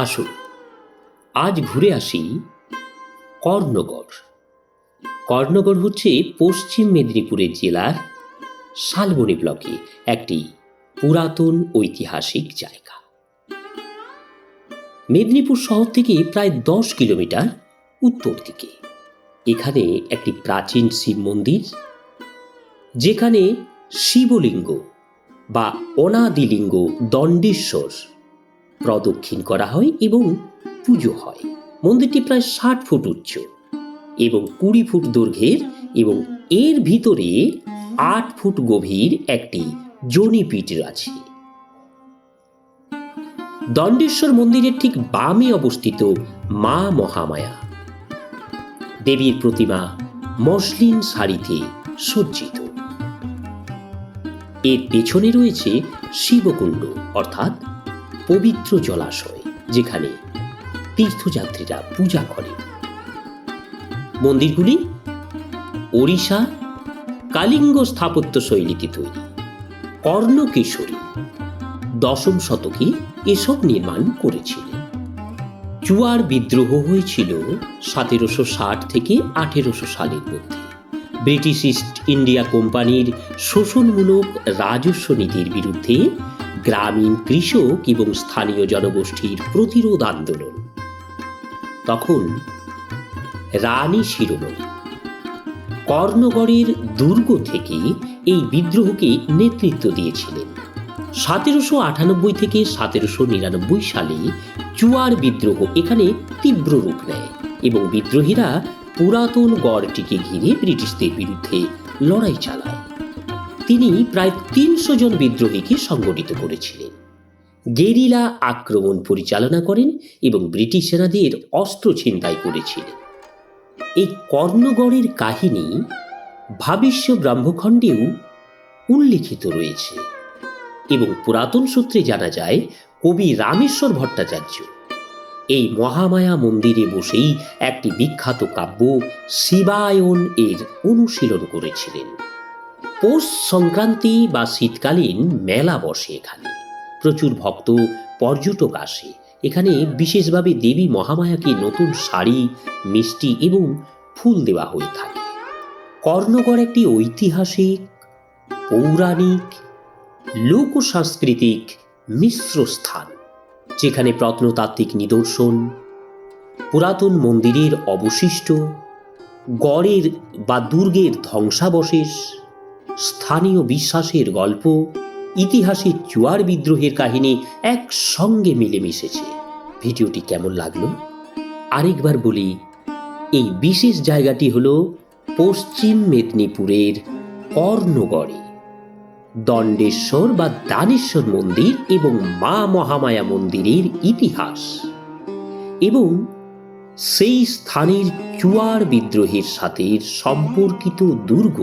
আসুন আজ ঘুরে আসি কর্ণগড়। কর্ণগড় হচ্ছে পশ্চিম মেদিনীপুরের জেলার শালবনী ব্লকে একটি পুরাতন ঐতিহাসিক জায়গা। মেদিনীপুর শহর থেকে প্রায় 10 কিলোমিটার উত্তর দিকে এখানে একটি প্রাচীন শিব মন্দির, যেখানে শিবলিঙ্গ বা অনাদিলিঙ্গ দণ্ডেশ্বর প্রদক্ষিণ করা হয় এবং পুজো হয়। মন্দিরটি প্রায় 60 ফুট উচ্চ এবং 20 ফুট দৈর্ঘ্যের এবং এর ভিতরে 8 ফুট গভীর একটি যোনিপীঠ আছে। দণ্ডেশ্বর মন্দিরের ঠিক বামে অবস্থিত মা মহামায়া দেবীর প্রতিমা মসলিন শাড়িতে সজ্জিত। এর পেছনে রয়েছে শিবকুণ্ড অর্থাৎ পবিত্র জলাশয়, যেখানে তীর্থযাত্রীরা পূজা করে। মন্দিরগুলি ওড়িশা কালিঙ্গ স্থাপত্য শৈলীতে তৈরি। কর্ণকেশরী 10ম শতকে এসব নির্মাণ করেছিলেন। চুয়ার বিদ্রোহ হয়েছিল 1760 থেকে 1800 সালের মধ্যে। ব্রিটিশ ইস্ট ইন্ডিয়া কোম্পানির শোষণমূলক রাজস্ব নীতির বিরুদ্ধে গ্রামীণ কৃষক এবং স্থানীয় জনগোষ্ঠীর প্রতিরোধ আন্দোলন। তখন রানী শিরোমণি কর্ণগড়ের দুর্গ থেকে এই বিদ্রোহকে নেতৃত্ব দিয়েছিলেন। 1798 থেকে 1799 সালে চুয়ার বিদ্রোহ এখানে তীব্র রূপ নেয় এবং বিদ্রোহীরা পুরাতন গড়টিকে ঘিরে ব্রিটিশদের বিরুদ্ধে লড়াই চালায়। তিনি প্রায় 300 জন বিদ্রোহীকে সংগঠিত করেছিলেন, গেরিলা আক্রমণ পরিচালনা করেন এবং ব্রিটিশ সেনাদের অস্ত্র ছিনতাই করেছিলেন। এই কর্ণগড়ের কাহিনী ভাবিষ্য ব্রহ্মখণ্ডেও উল্লিখিত রয়েছে এবং পুরাতন সূত্রে জানা যায় কবি রামেশ্বর ভট্টাচার্য এই মহামায়া মন্দিরে বসেই একটি বিখ্যাত কাব্য শিবায়ন এর অনুশীলন করেছিলেন। পৌষ সংক্রান্তি বা শীতকালীন মেলা বসে এখানে। প্রচুর ভক্ত পর্যটক আসে। এখানে বিশেষভাবে দেবী মহামায়াকে নতুন শাড়ি, মিষ্টি এবং ফুল দেওয়া হয়ে থাকে। কর্ণগড় একটি ঐতিহাসিক, পৌরাণিক, লোক সাংস্কৃতিক মিশ্র স্থান, যেখানে প্রত্নতাত্ত্বিক নিদর্শন, পুরাতন মন্দিরের অবশিষ্ট, গড়ের বা দুর্গের ধ্বংসাবশেষ, স্থানীয় বিশ্বাসের গল্প, ইতিহাসের চুয়ার বিদ্রোহের কাহিনী একসঙ্গে মিলেমিশেছে। ভিডিওটি কেমন লাগলো আরেকবার বলি, এই বিশেষ জায়গাটি হলো পশ্চিম মেদিনীপুরের কর্ণগড়ে দণ্ডেশ্বর বা দানেশ্বর মন্দির এবং মা মহামায়া মন্দিরের ইতিহাস এবং সেই স্থানের চুয়ার বিদ্রোহের সাথে সম্পর্কিত দুর্গ।